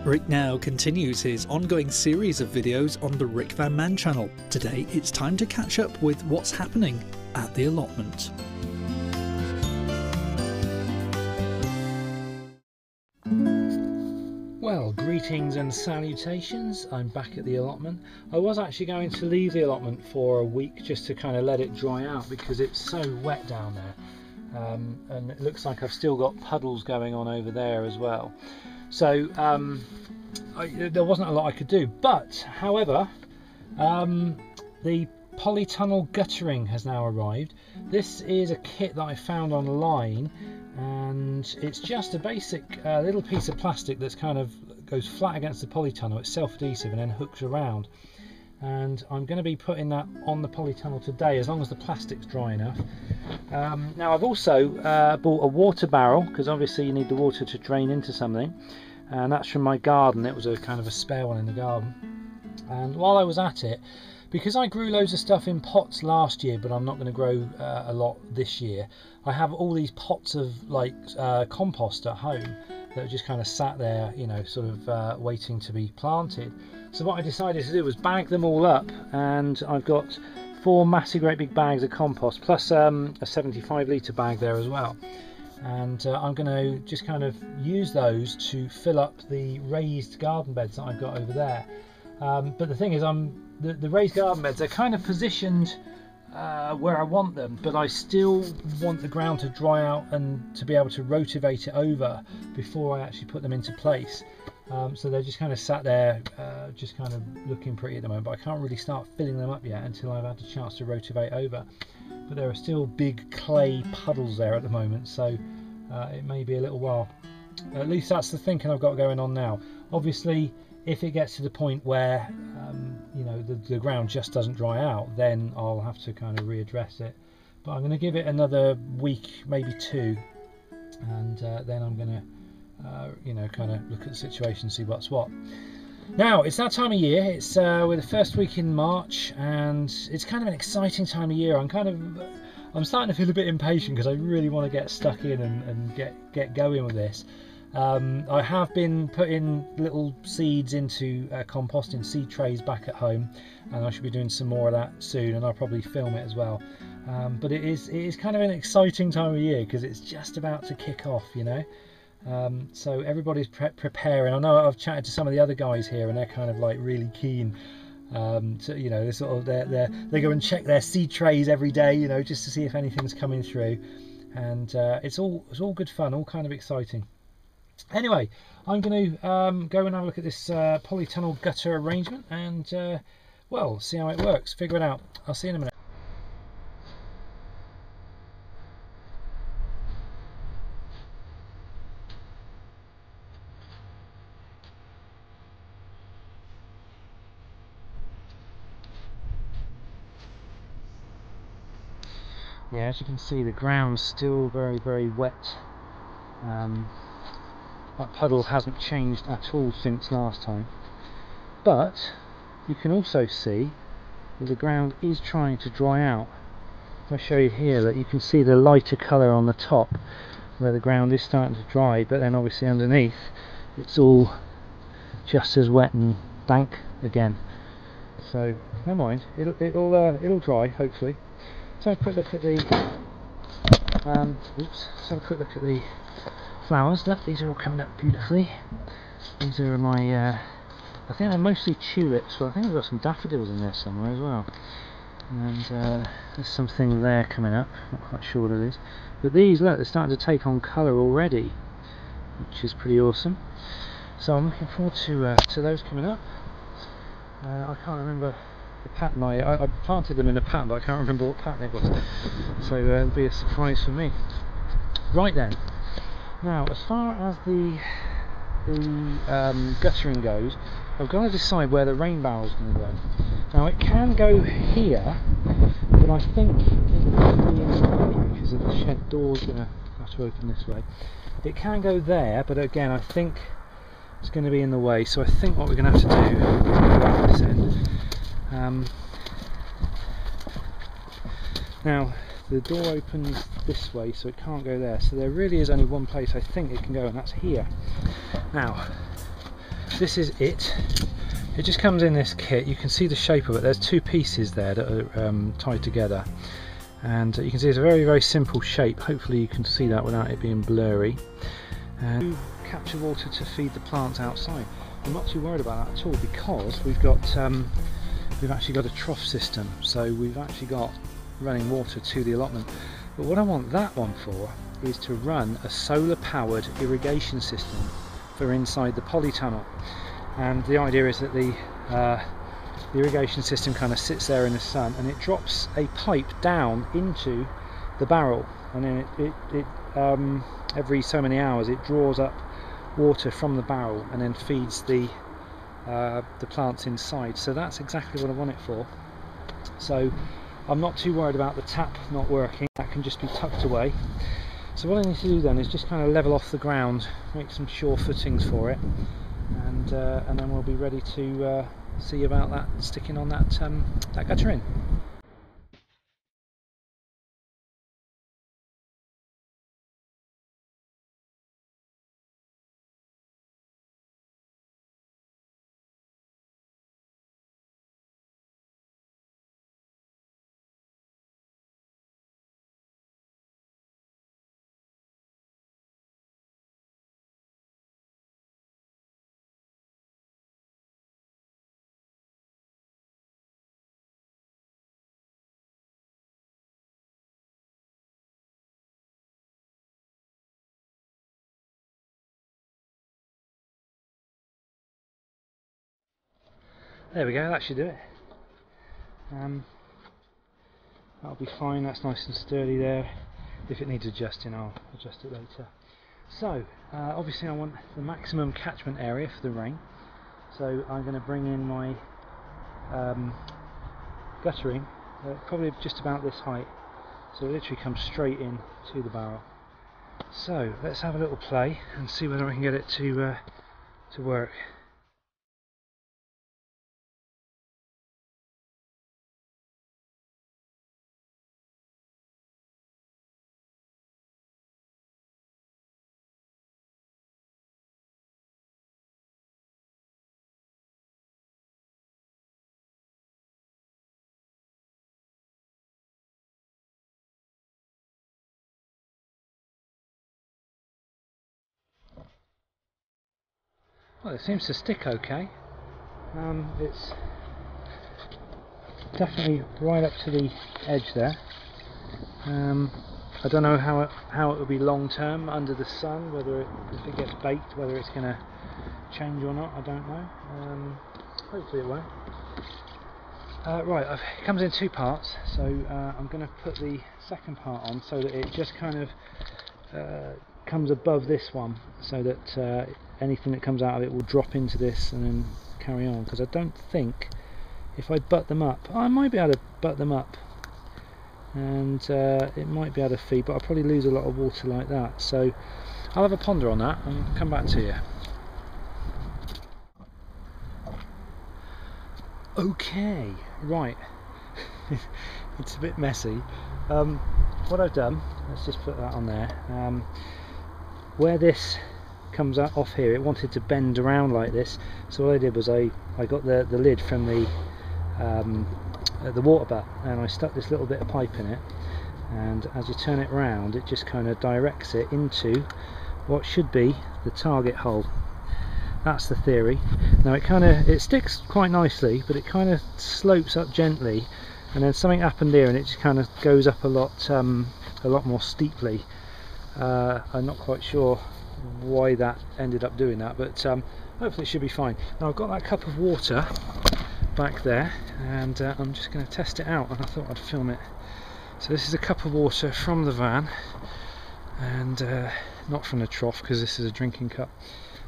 Rick now continues his ongoing series of videos on the Rickvanman channel. Today it's time to catch up with what's happening at the allotment. Well, greetings and salutations. I'm back at the allotment. I was actually going to leave the allotment for a week just to kind of let it dry out because it's so wet down there. And it looks like I've still got puddles going on over there as well. So there wasn't a lot I could do, but however, the polytunnel guttering has now arrived. This is a kit that I found online, and it's just a basic little piece of plastic that's kind of goes flat against the polytunnel. It's self-adhesive and then hooks around, and I'm going to be putting that on the polytunnel today as long as the plastic's dry enough. Now I've also bought a water barrel, because obviously you need the water to drain into something, and that's from my garden. It was a kind of a spare one in the garden, and while I was at it, because I grew loads of stuff in pots last year, but I'm not going to grow a lot this year, I have all these pots of like compost at home that are just kind of sat there, you know, sort of waiting to be planted. So what I decided to do was bag them all up, and I've got 4 massive great big bags of compost plus a 75 litre bag there as well, and I'm going to just kind of use those to fill up the raised garden beds that I've got over there. But the thing is, the raised garden beds are kind of positioned where I want them, but I still want the ground to dry out and to be able to rotivate it over before I actually put them into place. So they're just kind of sat there, just kind of looking pretty at the moment, but I can't really start filling them up yet until I've had a chance to rotivate over. But there are still big clay puddles there at the moment, so it may be a little while. At least that's the thinking I've got going on now. Obviously, if it gets to the point where you know, the ground just doesn't dry out, then I'll have to kind of readdress it. But I'm going to give it another week, maybe 2, and then I'm going to you know, kind of look at the situation, see what's what. Now it's that time of year. It's we're the first week in March, and it's kind of an exciting time of year. I'm starting to feel a bit impatient because I really want to get stuck in and get going with this. I have been putting little seeds into composting seed trays back at home, and I should be doing some more of that soon, and I'll probably film it as well. But it is kind of an exciting time of year because it's just about to kick off, you know. So everybody's preparing. I know I've chatted to some of the other guys here, and they're kind of like really keen to, you know, they go and check their seed trays every day, you know, just to see if anything's coming through, and it's all good fun, all kind of exciting. Anyway, I'm going to go and have a look at this polytunnel gutter arrangement, and well, see how it works, figure it out. I'll see you in a minute. Yeah, as you can see, the ground's still very wet. That puddle hasn't changed at all since last time, but you can also see that the ground is trying to dry out. I'll show you here that you can see the lighter colour on the top where the ground is starting to dry, but then obviously underneath it's all just as wet and dank again. So never mind, it'll dry hopefully. So have a quick look at the flowers. Look, these are all coming up beautifully. These are my I think they're mostly tulips, but I think I've got some daffodils in there somewhere as well. And there's something there coming up, not quite sure what it is. But these, look, they're starting to take on colour already, which is pretty awesome. So I'm looking forward to those coming up. I can't remember the pattern. I planted them in a pattern, but I can't remember what pattern it was, so it'll be a surprise for me. Right then, now as far as the guttering goes, I've got to decide where the rain barrel is going to go. Now it can go here, but I think it will be in the way because of the shed door's going to have to open this way. It can go there, but again I think it's going to be in the way, so I think what we're going to have to do is go back this end. Now the door opens this way, so it can't go there, so there really is only one place I think it can go, and that's here. Now this is it. It just comes in this kit. You can see the shape of it. There's two pieces there that are tied together, and you can see it's a very, very simple shape. Hopefully you can see that without it being blurry. And you capture water to feed the plants outside. I'm not too worried about that at all, because we've actually got a trough system, so we've actually got running water to the allotment. But what I want that one for is to run a solar powered irrigation system for inside the polytunnel. And the idea is that the irrigation system kind of sits there in the sun, and it drops a pipe down into the barrel, and then it every so many hours it draws up water from the barrel and then feeds the plants inside. So that's exactly what I want it for. So I'm not too worried about the tap not working. That can just be tucked away. So what I need to do then is just kind of level off the ground, make some sure footings for it, and then we'll be ready to see about that sticking on that guttering. There we go, that should do it. That'll be fine, that's nice and sturdy there. If it needs adjusting, I'll adjust it later. So, obviously I want the maximum catchment area for the rain. So I'm going to bring in my guttering, probably just about this height. So it literally comes straight in to the barrel. So let's have a little play and see whether I can get it to work. Well, it seems to stick okay. It's definitely right up to the edge there. I don't know how it will be long term under the sun, whether if it gets baked, whether it's going to change or not, I don't know. Hopefully it won't. Right, it comes in two parts, so I'm going to put the second part on so that it just kind of comes above this one, so that anything that comes out of it will drop into this and then carry on, because I don't think if I butt them up, I might be able to butt them up and it might be able to feed, but I'll probably lose a lot of water like that. So I'll have a ponder on that and come back to you. Okay, right. It's a bit messy. What I've done, let's just put that on there. Where this comes out off here, it wanted to bend around like this, so what I did was I got the lid from the water butt, and I stuck this little bit of pipe in it, and as you turn it round it just kind of directs it into what should be the target hole. That's the theory. Now it sticks quite nicely, but it kind of slopes up gently, and then something happened there and it just kind of goes up a lot more steeply. I'm not quite sure why that ended up doing that, but hopefully it should be fine. Now I've got that cup of water back there, and I'm just going to test it out, and I thought I'd film it. So this is a cup of water from the van, and not from the trough, because this is a drinking cup.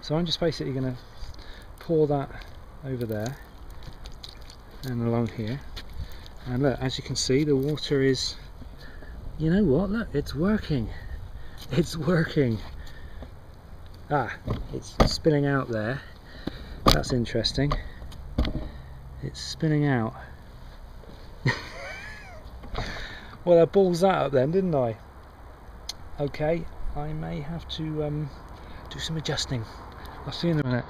So I'm just basically going to pour that over there and along here, and look, as you can see, the water is, you know what, look, it's working. It's working. It's spilling out there. That's interesting. It's spinning out. Well, I balls that up then, didn't I? Okay, I may have to do some adjusting. I'll see you in a minute.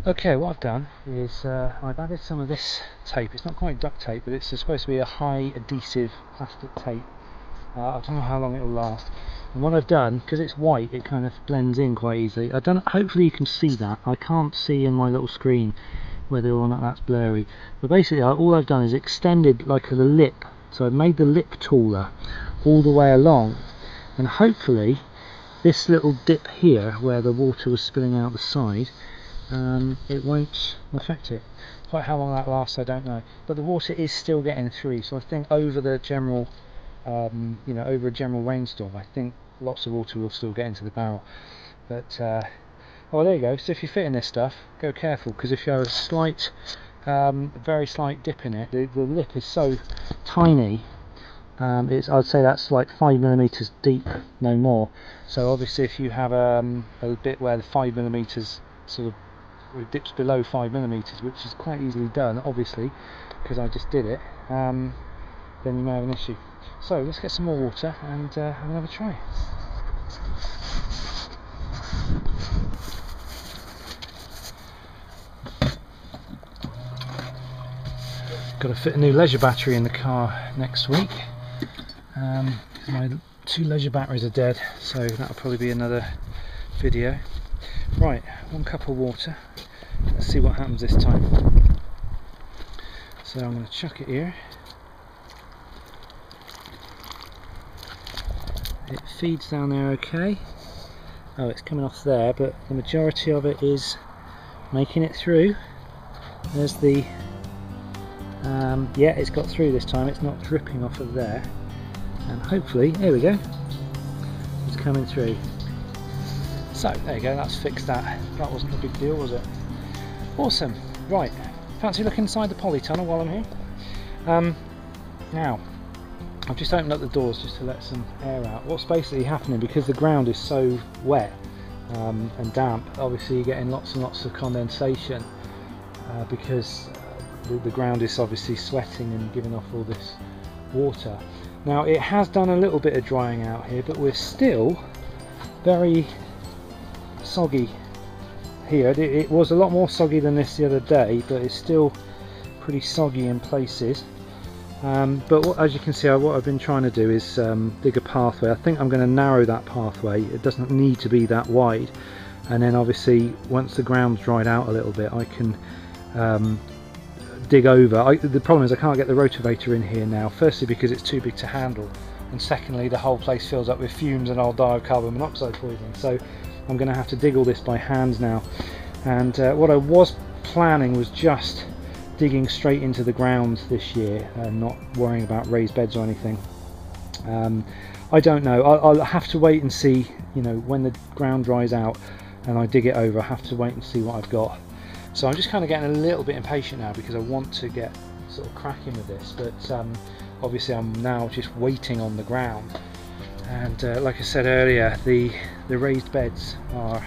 Okay, what I've done is I've added some of this tape. It's not quite duct tape, but it's supposed to be a high adhesive plastic tape. I don't know how long it will last. And what I've done, because it's white, it kind of blends in quite easily. I don't. Hopefully you can see that. I can't see in my little screen whether or not that's blurry. But basically, all I've done is extended like the lip. So I've made the lip taller all the way along, and hopefully this little dip here, where the water was spilling out the side, it won't affect it. Quite how long that lasts, I don't know. But the water is still getting through. So I think over the general over a general rainstorm, I think lots of water will still get into the barrel. But well, there you go. So if you're fitting this stuff, go careful, because if you have a slight, very slight dip in it, the lip is so tiny. I'd say that's like 5mm deep, no more. So obviously, if you have a bit where the 5mm sort of dips below 5mm, which is quite easily done, obviously, because I just did it, then you may have an issue. So let's get some more water and have another try. Got to fit a new leisure battery in the car next week. My 2 leisure batteries are dead, so that'll probably be another video. Right, 1 cup of water. Let's see what happens this time. So I'm going to chuck it here. It feeds down there okay. Oh, it's coming off there, but the majority of it is making it through. There's the yeah, it's got through this time. It's not dripping off of there, and hopefully, there we go, it's coming through. So there you go, that's fixed that. That wasn't a big deal, was it? Awesome. Right, fancy looking inside the polytunnel while I'm here. Now I've just opened up the doors just to let some air out. What's basically happening, because the ground is so wet and damp, obviously you're getting lots and lots of condensation because the ground is obviously sweating and giving off all this water. Now it has done a little bit of drying out here, but we're still very soggy here. It was a lot more soggy than this the other day, but it's still pretty soggy in places. But as you can see, what I've been trying to do is dig a pathway. I think I'm going to narrow that pathway. It doesn't need to be that wide, and then obviously once the ground's dried out a little bit, I can dig over. The problem is I can't get the rotavator in here now, firstly because it's too big to handle, and secondly the whole place fills up with fumes and I'll die of carbon monoxide poisoning. So I'm going to have to dig all this by hand now, and what I was planning was just digging straight into the ground this year and not worrying about raised beds or anything. I don't know, I'll have to wait and see, when the ground dries out and I dig it over. I have to wait and see what I've got. So I'm just kind of getting a little bit impatient now because I want to get sort of cracking with this, but obviously I'm now just waiting on the ground. And like I said earlier, the raised beds are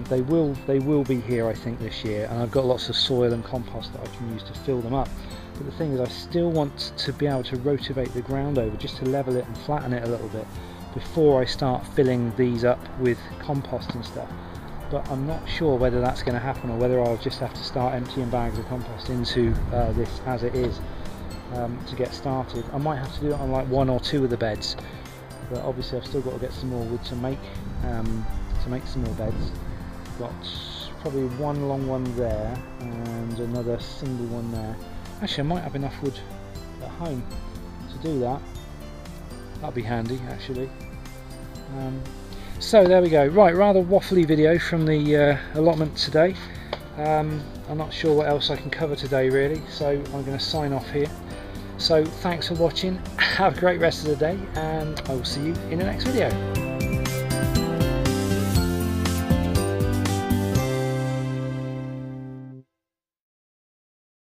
they will be here, I think, this year, and I've got lots of soil and compost that I can use to fill them up. But the thing is, I still want to be able to rotivate the ground over just to level it and flatten it a little bit before I start filling these up with compost and stuff. But I'm not sure whether that's going to happen or whether I'll just have to start emptying bags of compost into this as it is to get started. I might have to do it on like 1 or 2 of the beds, but obviously I've still got to get some more wood to make some more beds. Got probably 1 long one there and another single one there. Actually, I might have enough wood at home to do that. That'll be handy, actually. So there we go. Right, rather waffly video from the allotment today. I'm not sure what else I can cover today really, so I'm going to sign off here. So thanks for watching, have a great rest of the day, and I will see you in the next video.